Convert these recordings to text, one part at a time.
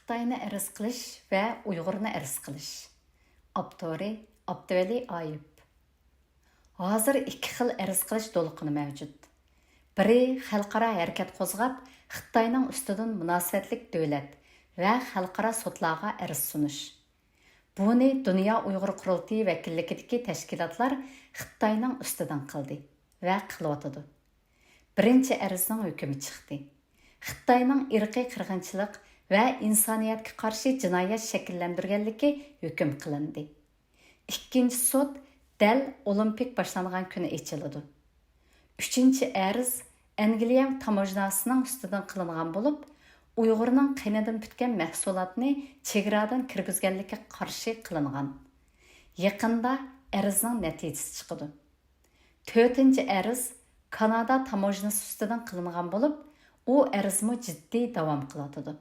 Xitayni əriz qilish və Uyğurni əriz qilish. Avtori Abduvali Ayub. Hazır ikki xil əriz qilish to'lqini mavjud. Biri xalqaro harakat qo'zg'ab, Xitoyning ustidan munosabatlik davlat va xalqaro sudlarga əriz sunish. Buni Dünya Uyğur Qurultayı vakilligidagi tashkilotlar Xitoyning ustidan qildi va qilyotidi. Birinchi ərizning hukmi chiqdi. Xitoyning irqiy qirg'inchilik va insoniyatga qarshi jinoyat shakllantirganligi hukm qilindi. Ikkinchi sud dal Olimpik boshlangan kuni ochiladi. Uchinchi arz Angliya tamojnasining ustidan qilingan bo'lib, Uyg'urning qinidan bitgan mahsulotni chegaradan kirgizganlikka qarshi qilingan. Yaqinda arzning natijasi chiqadi. To'rtinchi arz Kanada tamojnasi ustidan qilingan bo'lib, u arzmi jiddiy davom qiladi.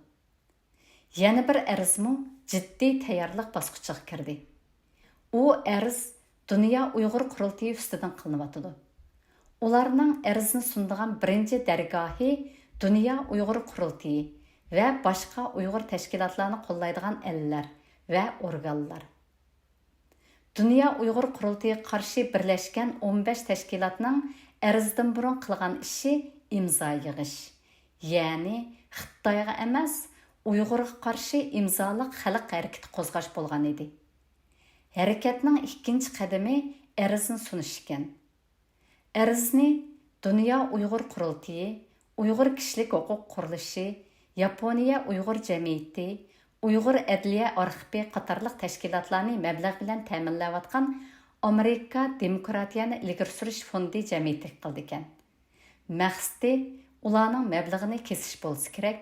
Yana bir arzmi jiddiy tayyorlik bosqichiga kirdi. U arz Dünya Uyğur Qurultayı ustidan qilinyotidi. Ularning arzni sundigan birinchi dargohi Dünya Uyğur Qurultayı va boshqa Uyg'ur tashkilotlarini qo'llaydigan ellar va organlar. Dünya Uyğur Qurultayı qarshi birlashgan 15 tashkilotning arzdan burun qilgan ishi imzo yig'ish. Ya'ni Xitoyga emas, Uyg'urga qarshi imzoliq xalq harakati qo'zg'ash bo'lgan edi. Harakatning ikkinchi qadami arzni sunish ekan. Arzni Dünya Uyğur Qurultayı, Uyg'ur kishilik huquq qurilishi, Yaponiya Uyg'ur jamiyati, Uyg'ur adliya arxivi qatorliq tashkilotlarni mablag' bilan ta'minlayotgan Amerika Demokratiyani ilgari surish fondi jamiyati qildi ekan. Maqsadi ularning mablag'ini kesish bo'lsa kerak.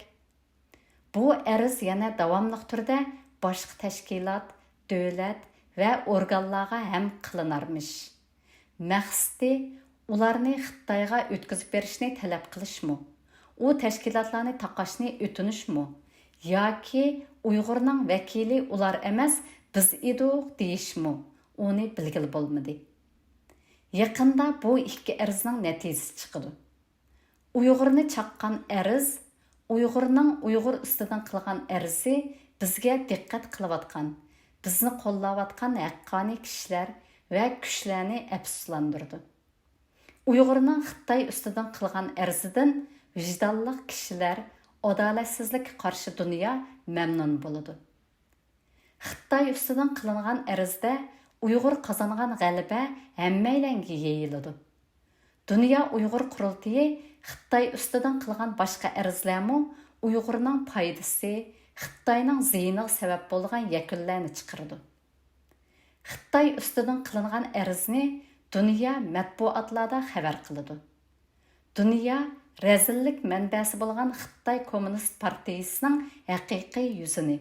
Bu arz yana davomli turda boshqa tashkilot, davlat va organlarga ham qilinarmish. Maqsadi ularni Xitoyga o'tkazib berishni talab qilishmi? U tashkilotlarni taqashni o'tinishmi? Yoki Uyg'urning vakili ular emas, biz edik deyishmi? Uni bilgili bo'lmadi. Yaqinda bu ikki arzning natijasi chiqdi. Uyg'urni chaqqan arz, Uyg'urning Uyg'ur ustidan qilgan arzi bizga diqqat qilayotgan, bizni qo'llayotgan haqqoniy kishilar va kuchlarni afsuslantirdi. Uyg'urning Xitoy ustidan qilgan arzidan vijdonli kishilar adolatsizlikka qarshi dunyo mamnun bo'ladi. Xitoy ustidan qilingan arzda Uyg'ur qozongan g'alaba hammalarga yeyiladi. Dünya Uyğur Qurultayı Xitoy ustidan qilgan boshqa arzlarmi Uyg'urning foydasi, Xitoyning ziyiniga sabab bo'lgan yakunlarni chiqardi. Xitoy ustidan qilingan arzni dunyo matbuotlarda xabar qiladi. Dunyo razillik manbasi bo'lgan Xitoy Kommunist partiyasining haqiqiy yuzini,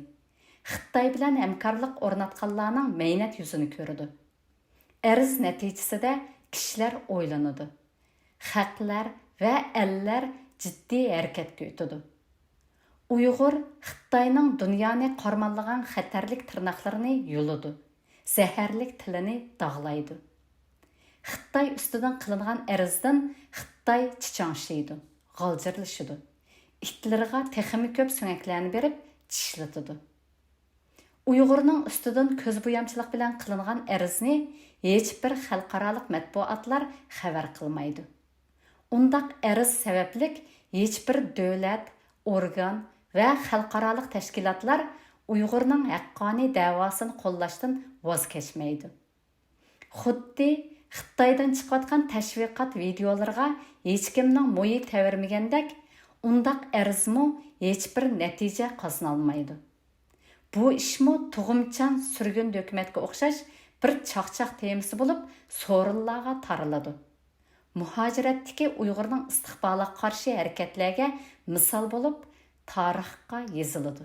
Xitoy bilan hamkorlik o'rnatganlarning mehnat yuzini ko'rdi. Arz natijasida kishilar o'ylanadi. Xalqlar va ellar jiddiy harakatga o'tadi. Uyg'ur Xitoyning dunyoni qarmallagan xatarlik tirnoqlarini yuladi, zaharlik tilini dog'laydi. Xitoy ustidan qilingan arzdan Xitoy chichangshiydi, g'aljirlashidi. Itlarga texmi ko'p so'ngaklarni berib tishlatadi. Uyg'urning ustidan ko'zbo'yamchilik bilan qilingan arzni hech bir xalqaro matbuotlar xabar qilmaydi. Undaq arz sabablik hech bir davlat, organ va xalqaro tashkilotlar Uyg'urning haqqoniy da'vosini qo'llashdan voz kechmaydi. Xuddi Xitoydan chiqayotgan tashviqot videolarga hech kimning mo'yi tavermagandek, undaq arzmi hech bir natija qozona olmaydi. Bu ishmi tug'umchan surgun dokumentga o'xshash bir chaqchaq temasi bo'lib, so'rinlarga tariladi. Muhojiratdagi Uyg'urning istiqboliga qarshi harakatlarga misol bo'lib, tarixga yoziladi.